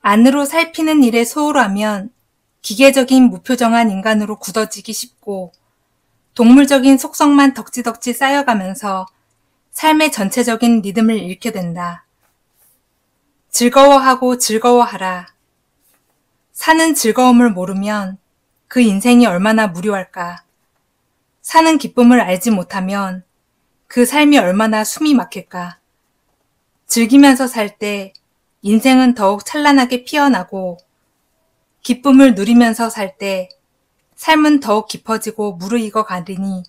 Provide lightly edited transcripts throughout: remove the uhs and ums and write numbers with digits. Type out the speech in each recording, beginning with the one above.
안으로 살피는 일에 소홀하면 기계적인 무표정한 인간으로 굳어지기 쉽고 동물적인 속성만 덕지덕지 쌓여가면서 삶의 전체적인 리듬을 잃게 된다. 즐거워하고 즐거워하라. 사는 즐거움을 모르면 그 인생이 얼마나 무료할까. 사는 기쁨을 알지 못하면 그 삶이 얼마나 숨이 막힐까. 즐기면서 살 때 인생은 더욱 찬란하게 피어나고 기쁨을 누리면서 살 때 삶은 더욱 깊어지고 무르익어 가리니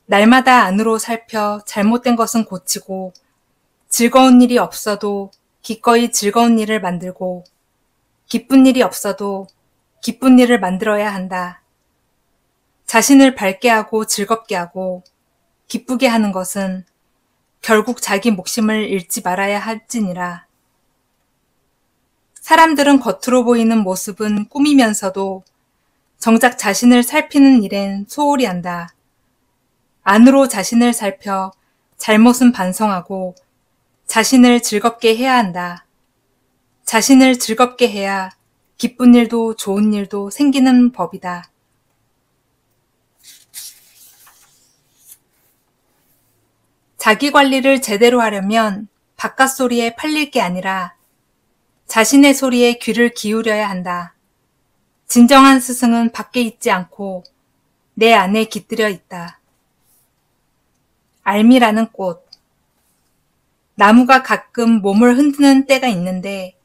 날마다 안으로 살펴 잘못된 것은 고치고 즐거운 일이 없어도 기꺼이 즐거운 일을 만들고 기쁜 일이 없어도 기쁜 일을 만들어야 한다. 자신을 밝게 하고 즐겁게 하고 기쁘게 하는 것은 결국 자기 목숨을 잃지 말아야 할지니라. 사람들은 겉으로 보이는 모습은 꾸미면서도 정작 자신을 살피는 일엔 소홀히 한다. 안으로 자신을 살펴 잘못은 반성하고 자신을 즐겁게 해야 한다. 자신을 즐겁게 해야 기쁜 일도 좋은 일도 생기는 법이다. 자기 관리를 제대로 하려면 바깥 소리에 팔릴 게 아니라 자신의 소리에 귀를 기울여야 한다. 진정한 스승은 밖에 있지 않고 내 안에 깃들여 있다. 알미라는 꽃. 나무가 가끔 몸을 흔드는 때가 있는데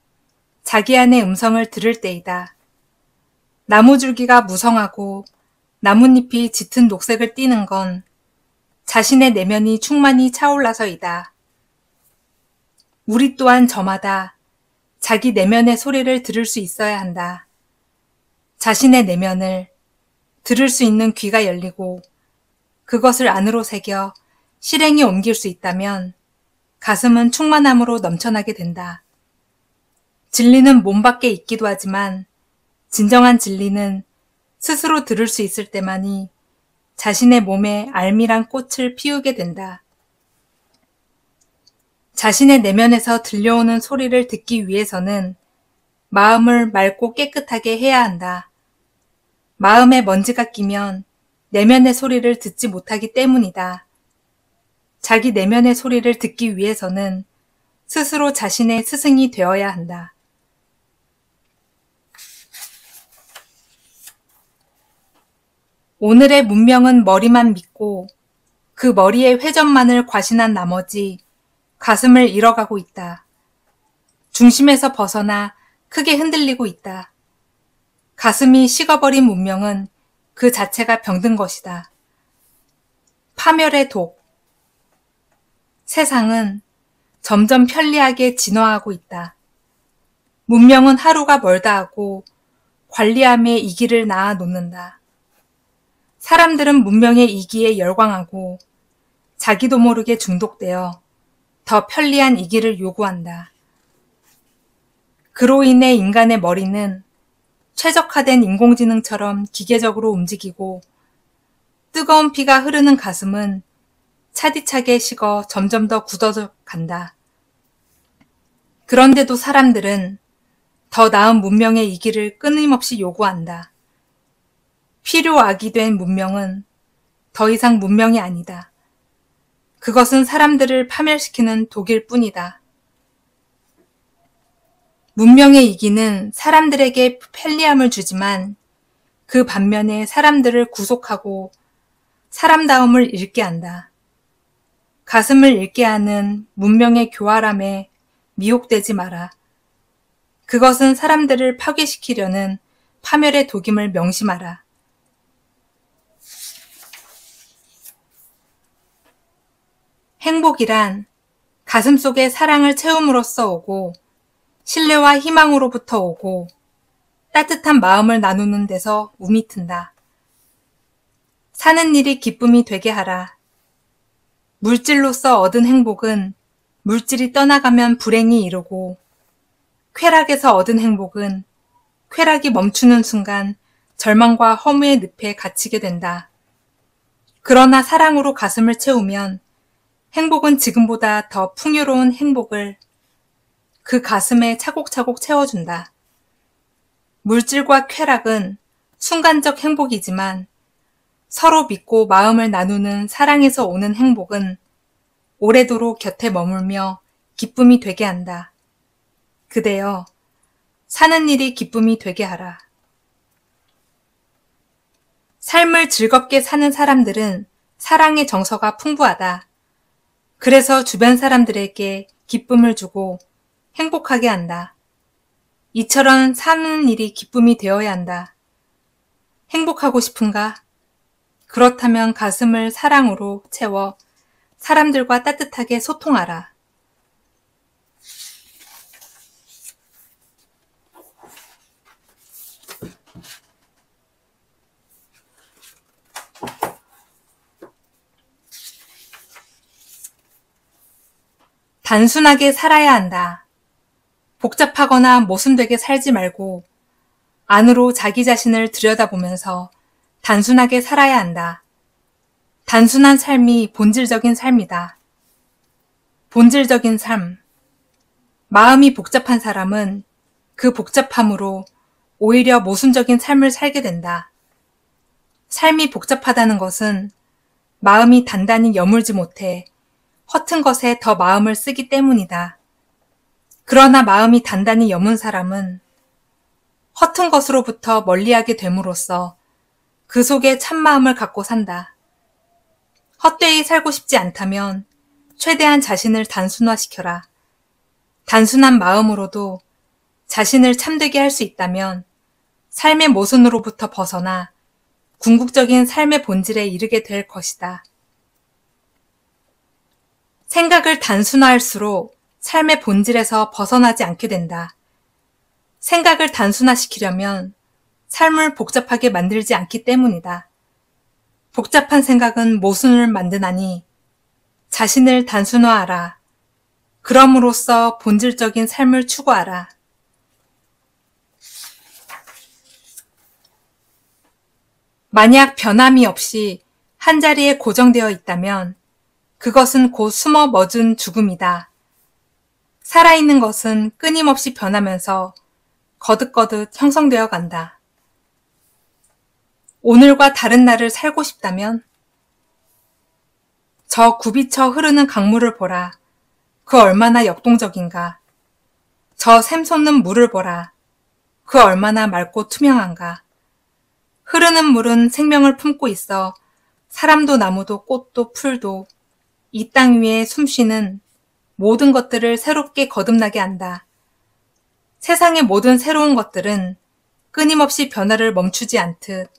자기 안의 음성을 들을 때이다. 나무줄기가 무성하고 나뭇잎이 짙은 녹색을 띠는 건 자신의 내면이 충만히 차올라서이다. 우리 또한 저마다 자기 내면의 소리를 들을 수 있어야 한다. 자신의 내면을 들을 수 있는 귀가 열리고 그것을 안으로 새겨 실행에 옮길 수 있다면 가슴은 충만함으로 넘쳐나게 된다. 진리는 몸 밖에 있기도 하지만 진정한 진리는 스스로 들을 수 있을 때만이 자신의 몸에 알미란 꽃을 피우게 된다. 자신의 내면에서 들려오는 소리를 듣기 위해서는 마음을 맑고 깨끗하게 해야 한다. 마음에 먼지가 끼면 내면의 소리를 듣지 못하기 때문이다. 자기 내면의 소리를 듣기 위해서는 스스로 자신의 스승이 되어야 한다. 오늘의 문명은 머리만 믿고 그 머리의 회전만을 과신한 나머지 가슴을 잃어가고 있다. 중심에서 벗어나 크게 흔들리고 있다. 가슴이 식어버린 문명은 그 자체가 병든 것이다. 파멸의 독. 세상은 점점 편리하게 진화하고 있다. 문명은 하루가 멀다 하고 관리함에 이기를 낳아 놓는다. 사람들은 문명의 이기에 열광하고 자기도 모르게 중독되어 더 편리한 이기를 요구한다. 그로 인해 인간의 머리는 최적화된 인공지능처럼 기계적으로 움직이고 뜨거운 피가 흐르는 가슴은 차디차게 식어 점점 더 굳어져 간다. 그런데도 사람들은 더 나은 문명의 이기를 끊임없이 요구한다. 필요악이 된 문명은 더 이상 문명이 아니다. 그것은 사람들을 파멸시키는 독일 뿐이다. 문명의 이기는 사람들에게 편리함을 주지만 그 반면에 사람들을 구속하고 사람다움을 잃게 한다. 가슴을 잃게 하는 문명의 교활함에 미혹되지 마라. 그것은 사람들을 파괴시키려는 파멸의 독임을 명심하라. 행복이란 가슴속에 사랑을 채움으로써 오고 신뢰와 희망으로부터 오고 따뜻한 마음을 나누는 데서 움이 튼다. 사는 일이 기쁨이 되게 하라. 물질로서 얻은 행복은 물질이 떠나가면 불행이 이르고 쾌락에서 얻은 행복은 쾌락이 멈추는 순간 절망과 허무의 늪에 갇히게 된다. 그러나 사랑으로 가슴을 채우면 행복은 지금보다 더 풍요로운 행복을 그 가슴에 차곡차곡 채워준다. 물질과 쾌락은 순간적 행복이지만 서로 믿고 마음을 나누는 사랑에서 오는 행복은 오래도록 곁에 머물며 기쁨이 되게 한다. 그대여, 사는 일이 기쁨이 되게 하라. 삶을 즐겁게 사는 사람들은 사랑의 정서가 풍부하다. 그래서 주변 사람들에게 기쁨을 주고 행복하게 한다. 이처럼 사는 일이 기쁨이 되어야 한다. 행복하고 싶은가? 그렇다면 가슴을 사랑으로 채워 사람들과 따뜻하게 소통하라. 단순하게 살아야 한다. 복잡하거나 모순되게 살지 말고 안으로 자기 자신을 들여다보면서 단순하게 살아야 한다. 단순한 삶이 본질적인 삶이다. 본질적인 삶. 마음이 복잡한 사람은 그 복잡함으로 오히려 모순적인 삶을 살게 된다. 삶이 복잡하다는 것은 마음이 단단히 여물지 못해 허튼 것에 더 마음을 쓰기 때문이다. 그러나 마음이 단단히 여문 사람은 허튼 것으로부터 멀리하게 됨으로써 그 속에 참마음을 갖고 산다. 헛되이 살고 싶지 않다면 최대한 자신을 단순화시켜라. 단순한 마음으로도 자신을 참되게 할 수 있다면 삶의 모순으로부터 벗어나 궁극적인 삶의 본질에 이르게 될 것이다. 생각을 단순화할수록 삶의 본질에서 벗어나지 않게 된다. 생각을 단순화시키려면 삶을 복잡하게 만들지 않기 때문이다. 복잡한 생각은 모순을 만드나니 자신을 단순화하라. 그럼으로써 본질적인 삶을 추구하라. 만약 변함이 없이 한자리에 고정되어 있다면 그것은 곧 숨어 멎은 죽음이다. 살아있는 것은 끊임없이 변하면서 거듭거듭 형성되어 간다. 오늘과 다른 날을 살고 싶다면 저 굽이쳐 흐르는 강물을 보라. 그 얼마나 역동적인가. 저 샘솟는 물을 보라. 그 얼마나 맑고 투명한가. 흐르는 물은 생명을 품고 있어 사람도 나무도 꽃도 풀도 이 땅 위에 숨쉬는 모든 것들을 새롭게 거듭나게 한다. 세상의 모든 새로운 것들은 끊임없이 변화를 멈추지 않듯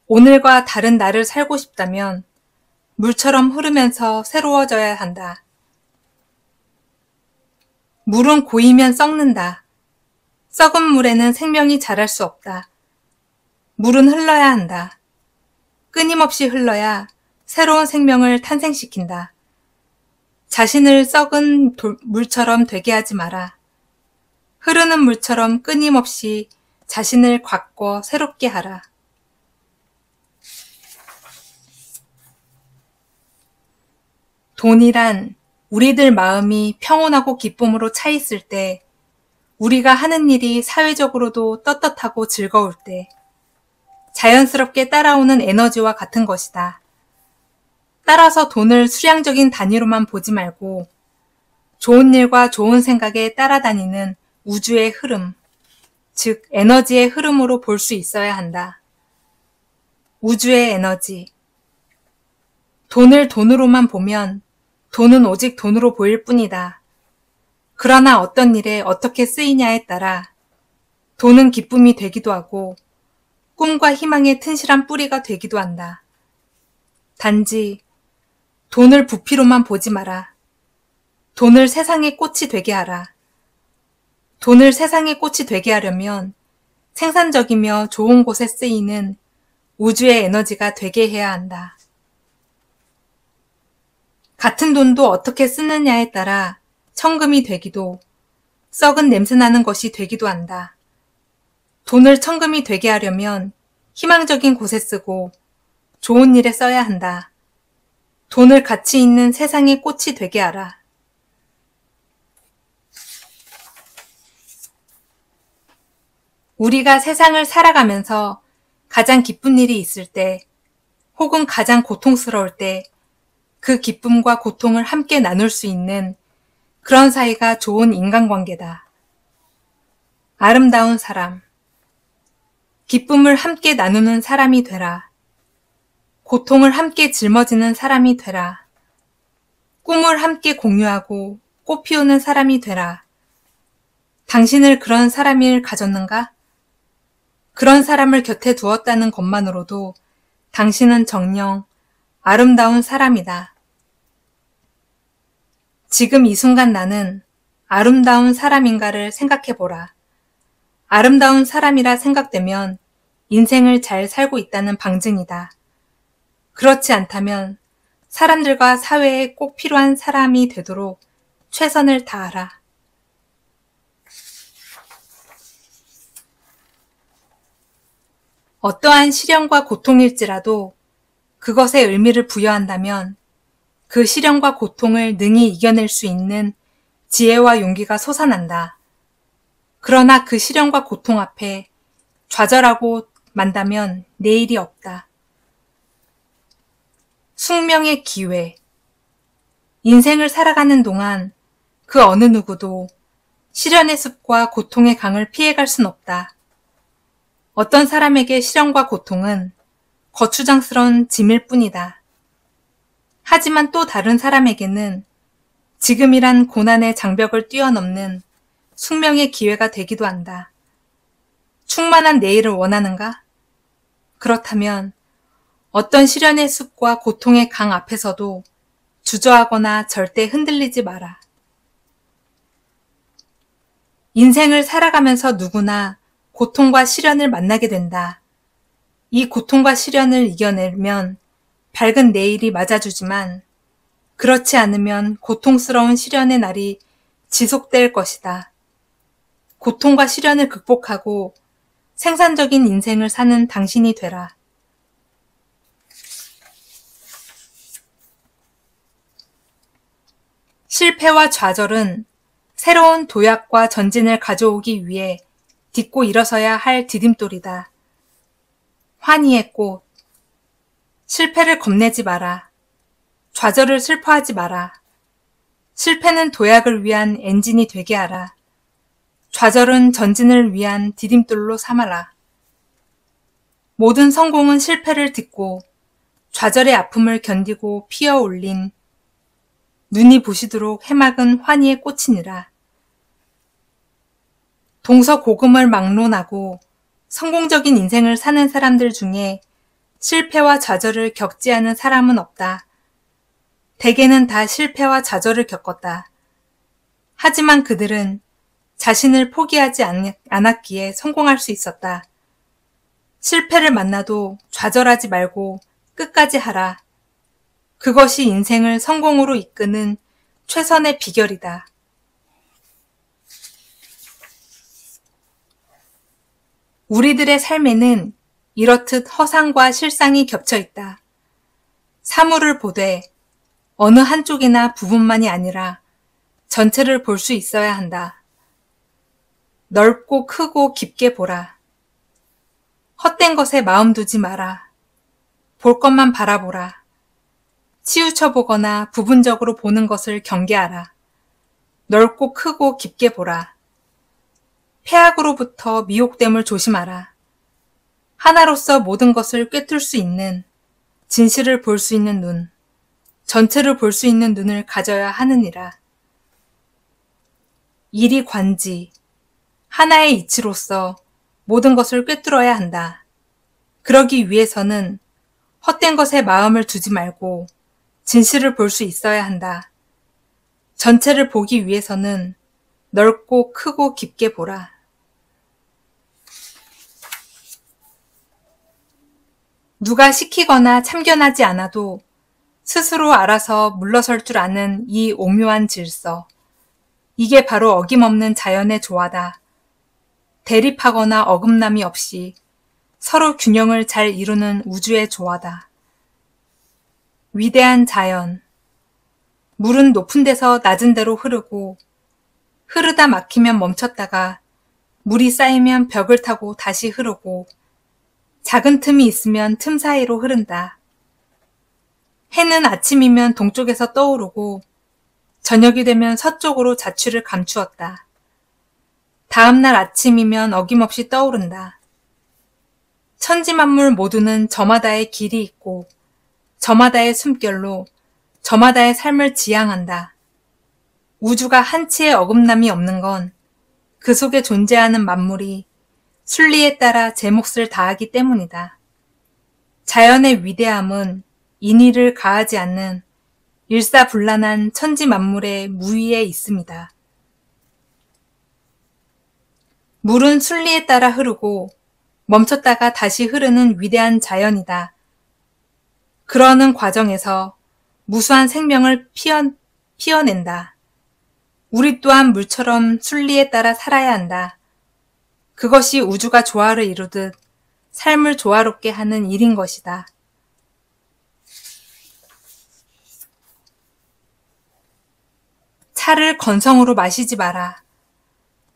오늘과 다른 날을 살고 싶다면 물처럼 흐르면서 새로워져야 한다. 물은 고이면 썩는다. 썩은 물에는 생명이 자랄 수 없다. 물은 흘러야 한다. 끊임없이 흘러야 새로운 생명을 탄생시킨다. 자신을 썩은 물처럼 되게 하지 마라. 흐르는 물처럼 끊임없이 자신을 가꿔 새롭게 하라. 돈이란 우리들 마음이 평온하고 기쁨으로 차 있을 때, 우리가 하는 일이 사회적으로도 떳떳하고 즐거울 때, 자연스럽게 따라오는 에너지와 같은 것이다. 따라서 돈을 수량적인 단위로만 보지 말고 좋은 일과 좋은 생각에 따라다니는 우주의 흐름, 즉 에너지의 흐름으로 볼 수 있어야 한다. 우주의 에너지. 돈을 돈으로만 보면 돈은 오직 돈으로 보일 뿐이다. 그러나 어떤 일에 어떻게 쓰이냐에 따라 돈은 기쁨이 되기도 하고 꿈과 희망의 튼실한 뿌리가 되기도 한다. 단지 돈을 부피로만 보지 마라. 돈을 세상의 꽃이 되게 하라. 돈을 세상의 꽃이 되게 하려면 생산적이며 좋은 곳에 쓰이는 우주의 에너지가 되게 해야 한다. 같은 돈도 어떻게 쓰느냐에 따라 천금이 되기도 썩은 냄새나는 것이 되기도 한다. 돈을 천금이 되게 하려면 희망적인 곳에 쓰고 좋은 일에 써야 한다. 돈을 가치 있는 세상의 꽃이 되게 하라. 우리가 세상을 살아가면서 가장 기쁜 일이 있을 때, 혹은 가장 고통스러울 때, 그 기쁨과 고통을 함께 나눌 수 있는 그런 사이가 좋은 인간관계다. 아름다운 사람. 기쁨을 함께 나누는 사람이 되라. 고통을 함께 짊어지는 사람이 되라. 꿈을 함께 공유하고 꽃 피우는 사람이 되라. 당신을 그런 사람을 가졌는가? 그런 사람을 곁에 두었다는 것만으로도 당신은 정녕 아름다운 사람이다. 지금 이 순간 나는 아름다운 사람인가를 생각해보라. 아름다운 사람이라 생각되면 인생을 잘 살고 있다는 방증이다. 그렇지 않다면 사람들과 사회에 꼭 필요한 사람이 되도록 최선을 다하라. 어떠한 시련과 고통일지라도 그것에 의미를 부여한다면 그 시련과 고통을 능히 이겨낼 수 있는 지혜와 용기가 솟아난다. 그러나 그 시련과 고통 앞에 좌절하고 만다면 내일이 없다. 숙명의 기회. 인생을 살아가는 동안 그 어느 누구도 시련의 숲과 고통의 강을 피해갈 순 없다. 어떤 사람에게 시련과 고통은 거추장스러운 짐일 뿐이다. 하지만 또 다른 사람에게는 지금이란 고난의 장벽을 뛰어넘는 숙명의 기회가 되기도 한다. 충만한 내일을 원하는가? 그렇다면 어떤 시련의 숲과 고통의 강 앞에서도 주저하거나 절대 흔들리지 마라. 인생을 살아가면서 누구나 고통과 시련을 만나게 된다. 이 고통과 시련을 이겨내면 밝은 내일이 맞아주지만 그렇지 않으면 고통스러운 시련의 날이 지속될 것이다. 고통과 시련을 극복하고 생산적인 인생을 사는 당신이 되라. 실패와 좌절은 새로운 도약과 전진을 가져오기 위해 딛고 일어서야 할 디딤돌이다. 환희의 꽃. 실패를 겁내지 마라. 좌절을 슬퍼하지 마라. 실패는 도약을 위한 엔진이 되게 하라. 좌절은 전진을 위한 디딤돌로 삼아라. 모든 성공은 실패를 딛고 좌절의 아픔을 견디고 피어 올린 눈이 부시도록 해막은 환희의 꽃이니라. 동서고금을 막론하고 성공적인 인생을 사는 사람들 중에 실패와 좌절을 겪지 않은 사람은 없다. 대개는 다 실패와 좌절을 겪었다. 하지만 그들은 자신을 포기하지 않았기에 성공할 수 있었다. 실패를 만나도 좌절하지 말고 끝까지 하라. 그것이 인생을 성공으로 이끄는 최선의 비결이다. 우리들의 삶에는 이렇듯 허상과 실상이 겹쳐 있다. 사물을 보되 어느 한쪽이나 부분만이 아니라 전체를 볼 수 있어야 한다. 넓고 크고 깊게 보라. 헛된 것에 마음 두지 마라. 볼 것만 바라보라. 치우쳐 보거나 부분적으로 보는 것을 경계하라. 넓고 크고 깊게 보라. 폐악으로부터 미혹됨을 조심하라. 하나로서 모든 것을 꿰뚫을 수 있는, 진실을 볼 수 있는 눈, 전체를 볼 수 있는 눈을 가져야 하느니라. 일이 관지, 하나의 이치로서 모든 것을 꿰뚫어야 한다. 그러기 위해서는 헛된 것에 마음을 두지 말고 진실을 볼 수 있어야 한다. 전체를 보기 위해서는 넓고 크고 깊게 보라. 누가 시키거나 참견하지 않아도 스스로 알아서 물러설 줄 아는 이 오묘한 질서. 이게 바로 어김없는 자연의 조화다. 대립하거나 어긋남이 없이 서로 균형을 잘 이루는 우주의 조화다. 위대한 자연. 물은 높은 데서 낮은 데로 흐르고 흐르다 막히면 멈췄다가 물이 쌓이면 벽을 타고 다시 흐르고 작은 틈이 있으면 틈 사이로 흐른다. 해는 아침이면 동쪽에서 떠오르고 저녁이 되면 서쪽으로 자취를 감추었다. 다음날 아침이면 어김없이 떠오른다. 천지만물 모두는 저마다의 길이 있고 저마다의 숨결로 저마다의 삶을 지향한다. 우주가 한치의 어긋남이 없는 건 그 속에 존재하는 만물이 순리에 따라 제 몫을 다하기 때문이다. 자연의 위대함은 인의를 가하지 않는 일사불란한 천지만물의 무위에 있습니다. 물은 순리에 따라 흐르고 멈췄다가 다시 흐르는 위대한 자연이다. 그러는 과정에서 무수한 생명을 피어낸다. 우리 또한 물처럼 순리에 따라 살아야 한다. 그것이 우주가 조화를 이루듯 삶을 조화롭게 하는 일인 것이다. 차를 건성으로 마시지 마라.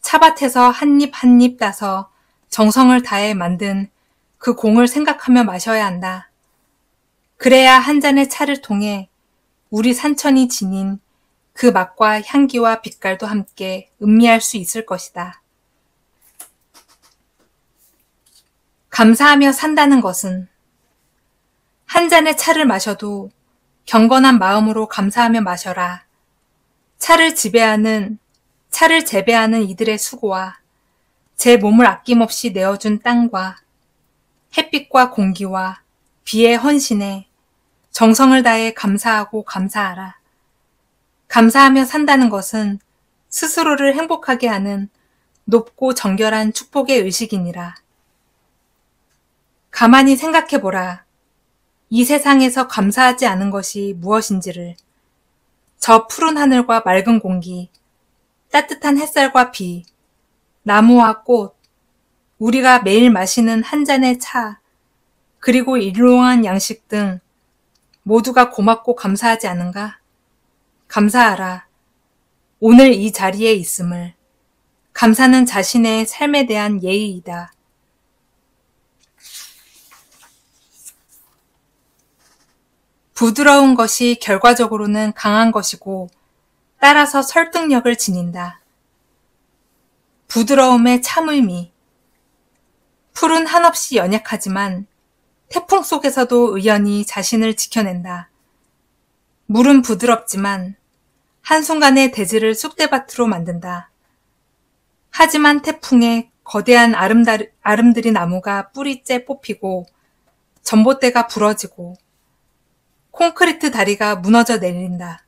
차밭에서 한 입 한 입 따서 정성을 다해 만든 그 공을 생각하며 마셔야 한다. 그래야 한 잔의 차를 통해 우리 산천이 지닌 그 맛과 향기와 빛깔도 함께 음미할 수 있을 것이다. 감사하며 산다는 것은 한 잔의 차를 마셔도 경건한 마음으로 감사하며 마셔라. 차를 재배하는 이들의 수고와 제 몸을 아낌없이 내어준 땅과 햇빛과 공기와 비의 헌신에 정성을 다해 감사하고 감사하라. 감사하며 산다는 것은 스스로를 행복하게 하는 높고 정결한 축복의 의식이니라. 가만히 생각해보라. 이 세상에서 감사하지 않은 것이 무엇인지를. 저 푸른 하늘과 맑은 공기, 따뜻한 햇살과 비, 나무와 꽃, 우리가 매일 마시는 한 잔의 차, 그리고 일용할 양식 등 모두가 고맙고 감사하지 않은가? 감사하라. 오늘 이 자리에 있음을. 감사는 자신의 삶에 대한 예의이다. 부드러운 것이 결과적으로는 강한 것이고 따라서 설득력을 지닌다. 부드러움의 참을미. 풀은 한없이 연약하지만 태풍 속에서도 의연히 자신을 지켜낸다. 물은 부드럽지만 한순간에 대지를 쑥대밭으로 만든다. 하지만 태풍에 거대한 아름드리 나무가 뿌리째 뽑히고 전봇대가 부러지고 콘크리트 다리가 무너져 내린다.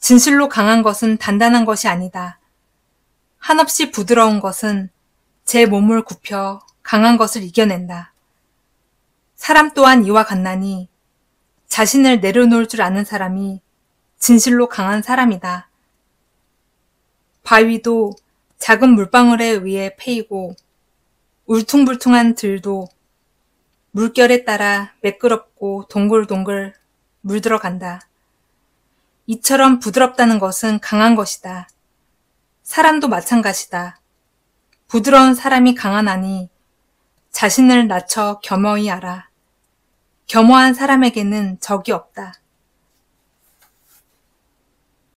진실로 강한 것은 단단한 것이 아니다. 한없이 부드러운 것은 제 몸을 굽혀 강한 것을 이겨낸다. 사람 또한 이와 같나니 자신을 내려놓을 줄 아는 사람이 진실로 강한 사람이다. 바위도 작은 물방울에 의해 패이고 울퉁불퉁한 들도 물결에 따라 매끄럽고 동글동글 물들어간다. 이처럼 부드럽다는 것은 강한 것이다. 사람도 마찬가지다. 부드러운 사람이 강하나니 자신을 낮춰 겸허히 알아. 겸허한 사람에게는 적이 없다.